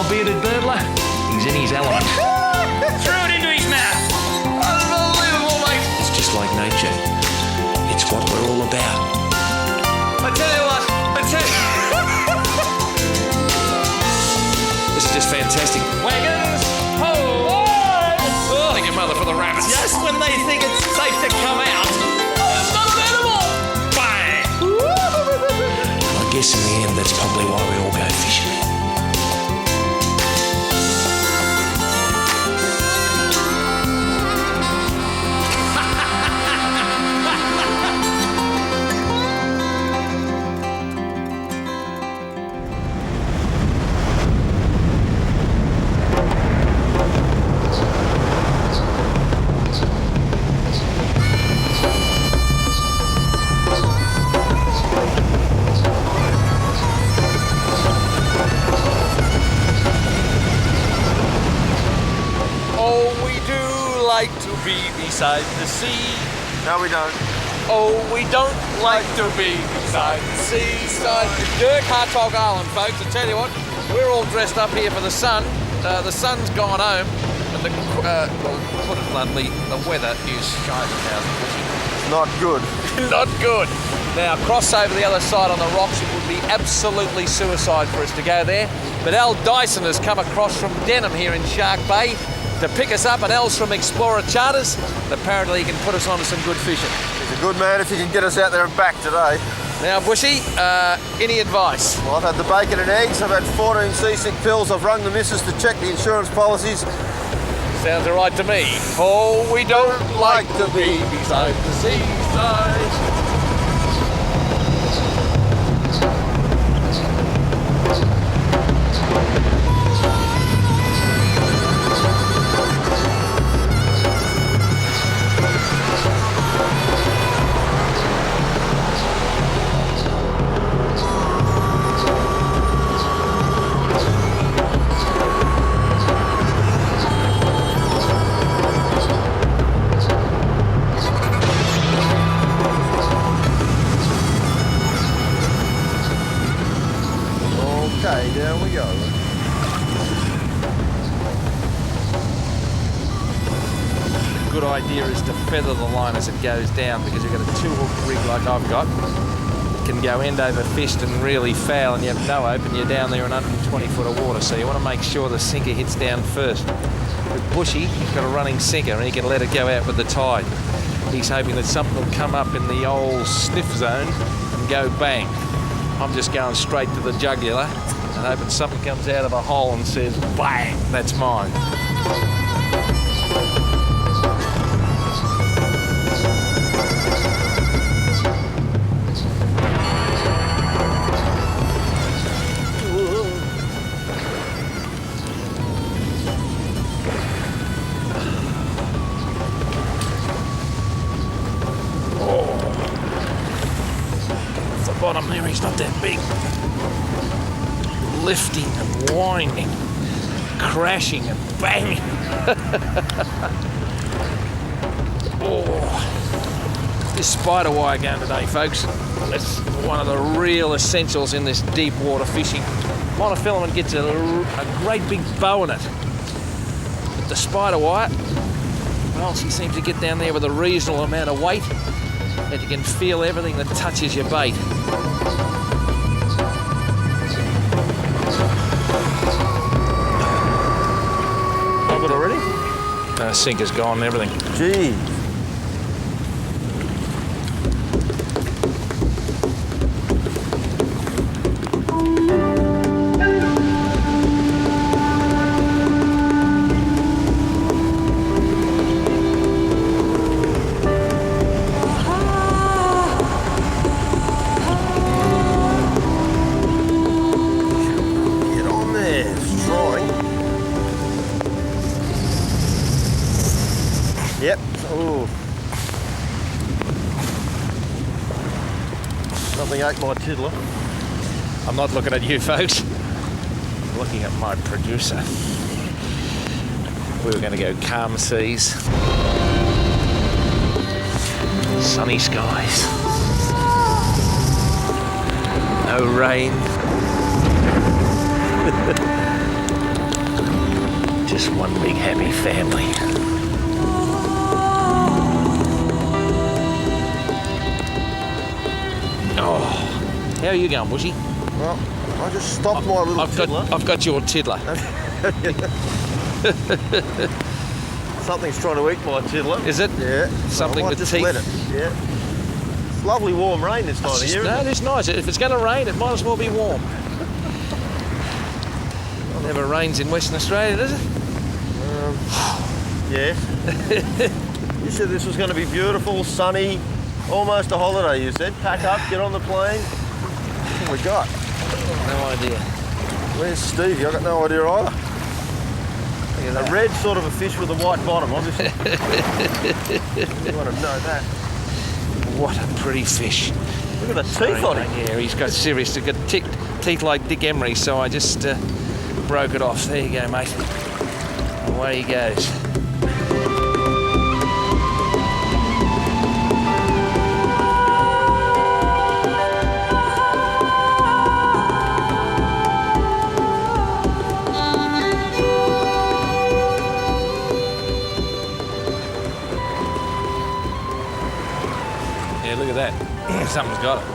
bearded birdler, he's in his element. Threw it into his mouth. Unbelievable, mate. It's just like nature. It's what we're all about. I tell you what, this is just fantastic. Wagons, ho! Oh, thank your mother for the rabbits. Just when they think it's safe to come out, it's not an animal. Bang! I guess in the end, that's probably why we all go fishing. Like to be beside the sea. No, we don't. Oh, we don't like to be beside the seaside. Dirk Hartog Island, folks. I tell you what, we're all dressed up here for the sun. The sun's gone home, and well, put it bluntly, the weather is shining now. Not good. Not good. Now, cross over the other side on the rocks, it would be absolutely suicide for us to go there. But Al Dyson has come across from Denham here in Shark Bay to pick us up, and Al's from Explorer Charters, and apparently he can put us on to some good fishing. He's a good man if he can get us out there and back today. Now, Bushy, any advice? Well, I've had the bacon and eggs, I've had 14 seasick pills, I've rung the missus to check the insurance policies. Sounds all right to me. Oh, we don't like to be beside the seaside. Okay, down we go. The good idea is to feather the line as it goes down, because you've got a two-hook rig like I've got. It can go end over fist and really foul, and you have no open. You're down there in 120 foot of water, so you want to make sure the sinker hits down first. With Bushy, he's got a running sinker, and he can let it go out with the tide. He's hoping that something will come up in the old sniff zone and go bang. I'm just going straight to the jugular and hoping something comes out of a hole and says, bang, that's mine. Bottom there, he's not that big. Lifting and winding, crashing and banging. Oh, this spider wire going today, folks. That's one of the real essentials in this deep water fishing. Monofilament gets a great big bow in it. But the spider wire, well, she seems to get down there with a reasonable amount of weight, that you can feel everything that touches your bait. Got it already? Sinker's gone and everything. Gee. Yep. Ooh. Something ate my tiddler. I'm not looking at you, folks. I'm looking at my producer. We were going to go calm seas, sunny skies, no rain. Just one big happy family. Oh, how are you going, Bushy? Well, I just stopped my little tiddler. I've got your tiddler. Something's trying to eat my tiddler. Is it? Yeah. Something I might with just teeth? let it. Yeah. It's lovely warm rain this time of year. No, it's nice. If it's going to rain, it might as well be warm. Never rains in Western Australia, does it? Yes. You said this was going to be beautiful, sunny, almost a holiday, you said. Pack up, get on the plane. What have we got? No idea. Where's Stevie? I've got no idea either. A red sort of a fish with a white bottom, obviously. You want to know that. What a pretty fish. Look at the teeth on him. Yeah, he's got serious. He's got teeth like Dick Emery, so I just broke it off. There you go, mate. Away he goes. Yeah, look at that. Something's got it.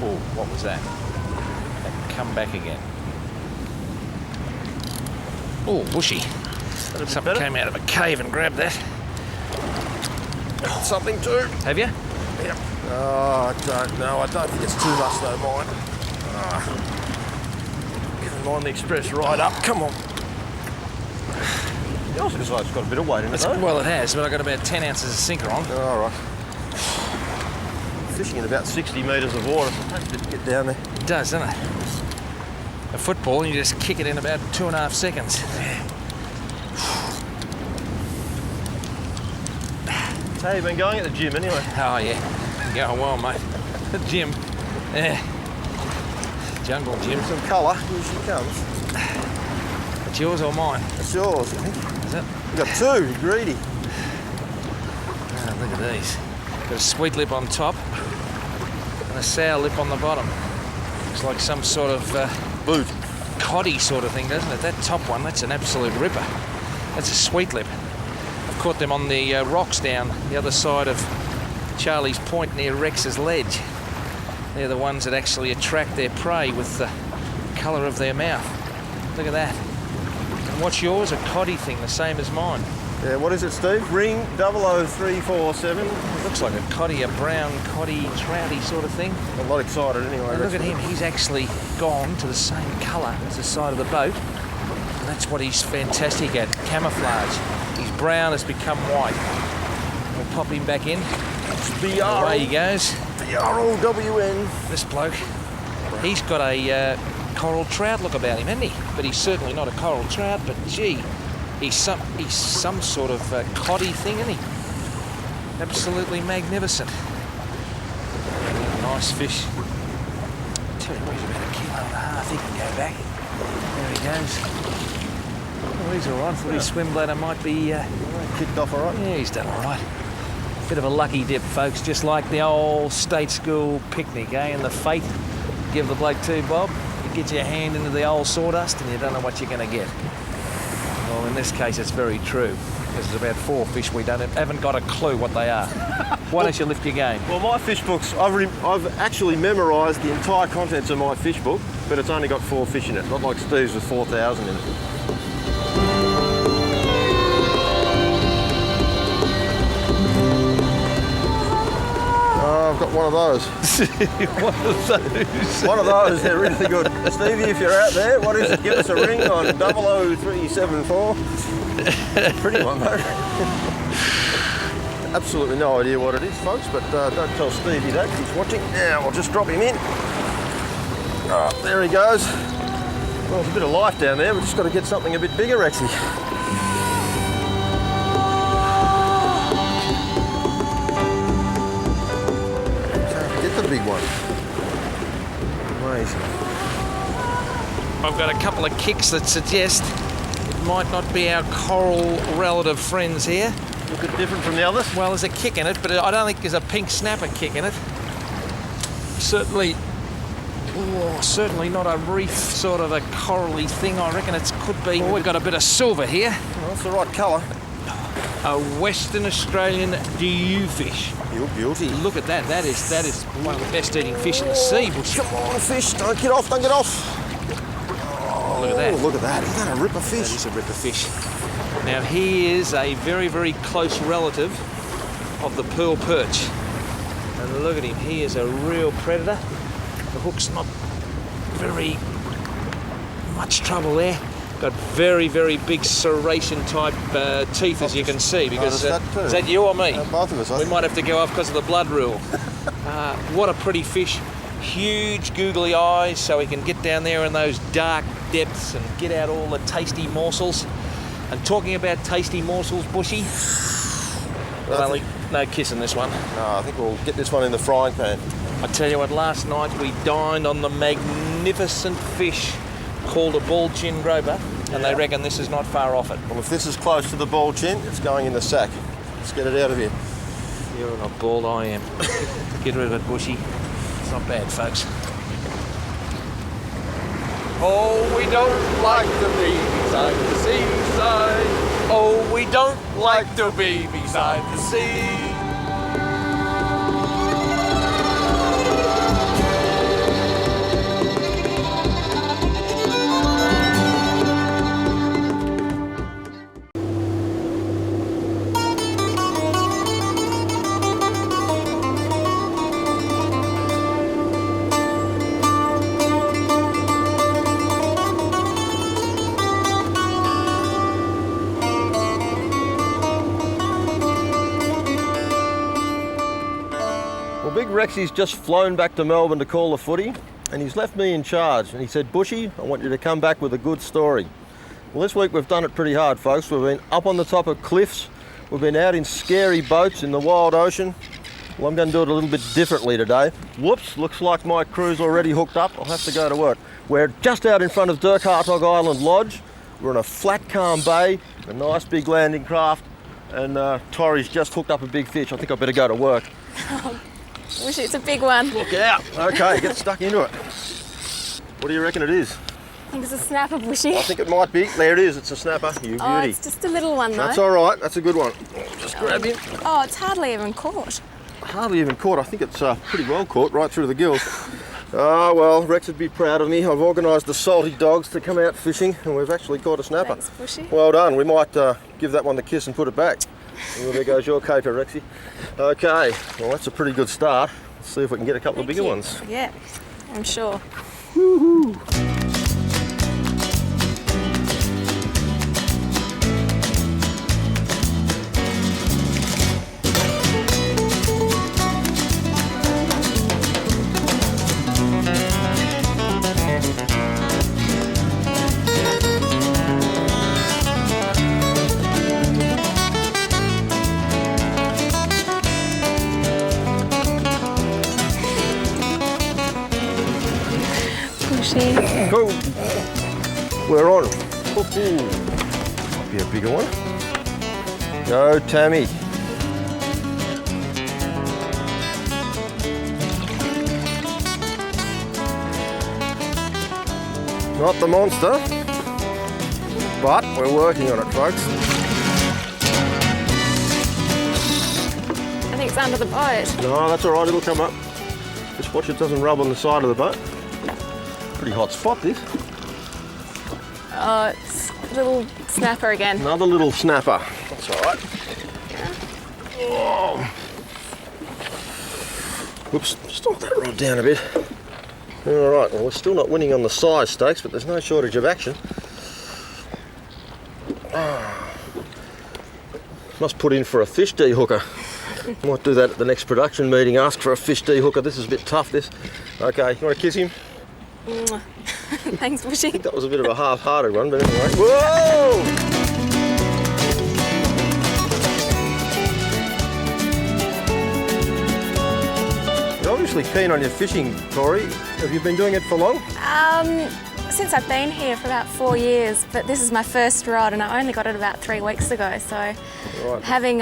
Oh, what was that? Come back again. Oh, Bushy. Something came out of a cave and grabbed that. Something too. Have you? Yep. Oh, I don't know. I don't think it's too much though, mine. Giving mine the express ride up. Come on. Yours looks like it's got a bit of weight in it, though. Well, it has, but I got about 10 ounces of sinker on. All right. Fishing in about 60 metres of water. It takes a bit to get down there. It does, doesn't it? A football, you just kick it in about 2.5 seconds. So you've been going at the gym anyway? Oh, yeah. Going well, mate. The gym. Yeah. Jungle gym. Some colour. Here she comes. It's yours or mine? It's yours, I think. Is it? You've got two. You're greedy. Oh, look at these. Got a sweet lip on top and a sour lip on the bottom. Looks like some sort of Boot. coddy sort of thing, doesn't it? That top one, that's an absolute ripper. That's a sweet lip. I've caught them on the rocks down the other side of Charlie's Point near Rex's Ledge. They're the ones that actually attract their prey with the colour of their mouth. Look at that. And what's yours? A coddy thing, the same as mine. Yeah, what is it, Steve? Ring 00347. It looks like a coddy, a brown coddy, trouty sort of thing. I'm not excited anyway. And look at him, he's actually gone to the same colour as the side of the boat. And that's what he's fantastic at, camouflage. His brown has become white. We'll pop him back in. Away he goes. B-R-O-W-N. This bloke, he's got a coral trout look about him, hasn't he? But he's certainly not a coral trout, but gee, he's some sort of coddy thing, isn't he? Absolutely magnificent. Nice fish. I tell you what, he's about 1.5 kilos. He can go back. There he goes. Oh, he's all right. Thought his swim bladder might be... Kicked off all right. Yeah, he's done all right. Bit of a lucky dip, folks, just like the old state school picnic, eh? And the fate give the bloke 2 bob. You get your hand into the old sawdust and you don't know what you're going to get. Well, in this case, it's very true, because there's about 4 fish we haven't got a clue what they are. Why don't you lift your game? Well, my fish books, I've actually memorised the entire contents of my fish book, but it's only got 4 fish in it, not like Steve's with 4,000 in it. I've got one of those. One of those. One of those, they're really good. Stevie, if you're out there, what is it? Give us a ring on 00374. Pretty one, though. Absolutely no idea what it is, folks, but don't tell Stevie that, he's watching. Now, I'll just drop him in. Oh, there he goes. Well, there's a bit of life down there. We've just got to get something a bit bigger, actually. The big one. Amazing. I've got a couple of kicks that suggest it might not be our coral relative friends here. A bit different from the others? Well, there's a kick in it, but I don't think there's a pink snapper kick in it. Certainly Oh, certainly not a reef, sort of a corally thing. I reckon it could be. Oh, we've got a bit of silver here. Well, that's the right colour. A Western Australian DU fish. You beauty. Look at that. That is one of the best eating fish in the sea, Bushy. Come on, fish. Don't get off. Don't get off. Look at that. Oh, look at that. Isn't that a ripper fish? That is a ripper fish. Now, he is a very, very close relative of the pearl perch. And look at him. He is a real predator. The hook's not very much trouble there. Got very, very big serration type teeth, as you can see. Because is that you or me? Both of us. We might have to go off because of the blood rule. What a pretty fish. Huge googly eyes, so he can get down there in those dark depths and get out all the tasty morsels. And talking about tasty morsels, Bushy, no kissing this one. No, I think we'll get this one in the frying pan. I tell you what, last night we dined on the magnificent fish called a ball chin groper, and they reckon this is not far off it. Well, if this is close to the ball chin, it's going in the sack. Let's get it out of here. You're not bald, I am. Get rid of it, Bushy. It's not bad, folks. Oh, we don't like to be beside the seaside. Oh, we don't like to be beside the sea. Big Rexy's just flown back to Melbourne to call the footy, and he's left me in charge. And he said, Bushy, I want you to come back with a good story. Well, this week we've done it pretty hard, folks. We've been up on the top of cliffs. We've been out in scary boats in the wild ocean. Well, I'm going to do it a little bit differently today. Whoops, looks like my crew's already hooked up. I'll have to go to work. We're just out in front of Dirk Hartog Island Lodge. We're in a flat, calm bay, a nice big landing craft, and Tori's just hooked up a big fish. I think I better go to work. Wish it's a big one. Look out. Okay, get stuck into it. What do you reckon it is? I think it's a snapper, Bushy. I think it might be. There it is. It's a snapper. You beauty. Oh, it's just a little one, though. That's all right. That's a good one. Just grab him. Oh, it's hardly even caught. Hardly even caught. I think it's pretty well caught, right through the gills. Oh, well, Rex would be proud of me. I've organised the salty dogs to come out fishing, and we've actually caught a snapper. Thanks, Bushy. Well done. We might give that one the kiss and put it back. Well, there goes your caper, Rexy. Okay, well, that's a pretty good start. Let's see if we can get a couple of bigger ones. Yeah, I'm sure. Woohoo! Cool. We're on. Might be a bigger one. Go, Tammy. Not the monster, but we're working on it, folks. I think it's under the boat. No, that's all right. It'll come up. Just watch it doesn't rub on the side of the boat. Pretty hot spot, this. Oh, it's a little snapper again. Another little snapper. That's all right. Oh. Whoops, stop that rod down a bit. All right, well, we're still not winning on the size stakes, but there's no shortage of action. Oh. Must put in for a fish dehooker. Might do that at the next production meeting, ask for a fish dehooker. This is a bit tough, this. Okay, you want to kiss him? Thanks, Bushy. I think that was a bit of a half-hearted one, but anyway. Whoa! You're obviously keen on your fishing, Tori. Have you been doing it for long? Since I've been here for about 4 years, but this is my first rod and I only got it about 3 weeks ago, so Right. having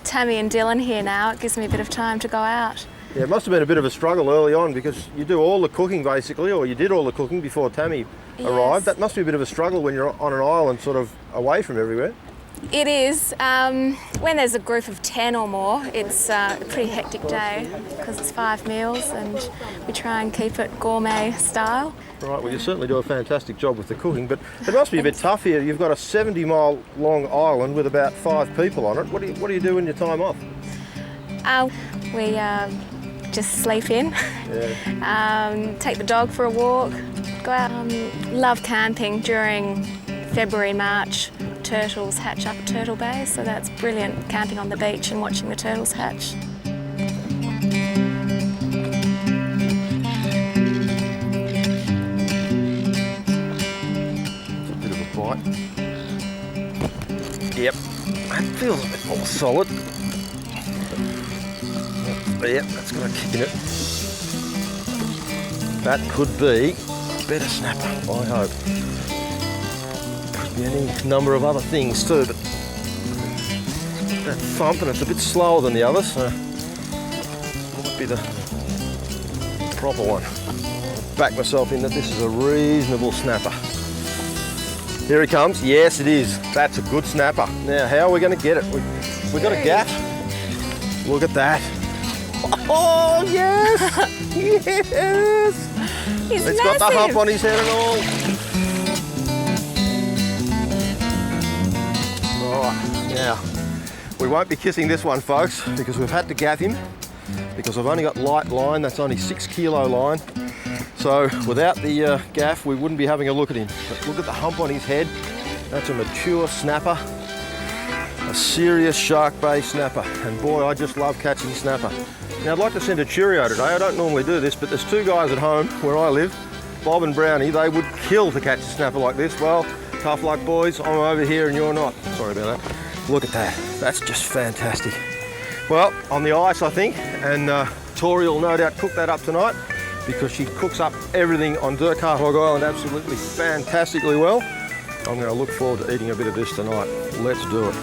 Tammy and Dylan here now, it gives me a bit of time to go out. Yeah, it must have been a bit of a struggle early on because you do all the cooking basically, or you did all the cooking before Tammy arrived. That must be a bit of a struggle when you're on an island sort of away from everywhere. It is. When there's a group of 10 or more, it's a pretty hectic day because it's 5 meals and we try and keep it gourmet style. Right, well you certainly do a fantastic job with the cooking, but it must be a bit tough here. You've got a 70-mile long island with about 5 people on it. What do you do in your time off? We just sleep in, take the dog for a walk, go out. Love camping during February, March. Turtles hatch up at Turtle Bay, so that's brilliant, camping on the beach and watching the turtles hatch. It's a bit of a bite. Yep, that feels a bit more solid. Yep, that's got a kick in it. That could be a better snapper, I hope. Could be any number of other things too, but that thump, and it's a bit slower than the others, so might be the proper one. Back myself in that this is a reasonable snapper. Here he comes. Yes, it is. That's a good snapper. Now, how are we going to get it? We've got a gaff. Look at that. Oh, yes! Yes! It's got the hump on his head and all. Right, now, we won't be kissing this one, folks, because we've had to gaff him, because I've only got light line. That's only 6 kilo line. So without the gaff, we wouldn't be having a look at him. But look at the hump on his head. That's a mature snapper. A serious shark bay snapper. And boy, I just love catching snapper. Now I'd like to send a cheerio today. I don't normally do this, but there's 2 guys at home where I live, Bob and Brownie. They would kill to catch a snapper like this. Well, tough luck, boys. I'm over here and you're not. Sorry about that. Look at that. That's just fantastic. Well, on the ice, I think, and Tori will no doubt cook that up tonight, because she cooks up everything on Dirk Hartog Island absolutely fantastically well. I'm going to look forward to eating a bit of this tonight. Let's do it.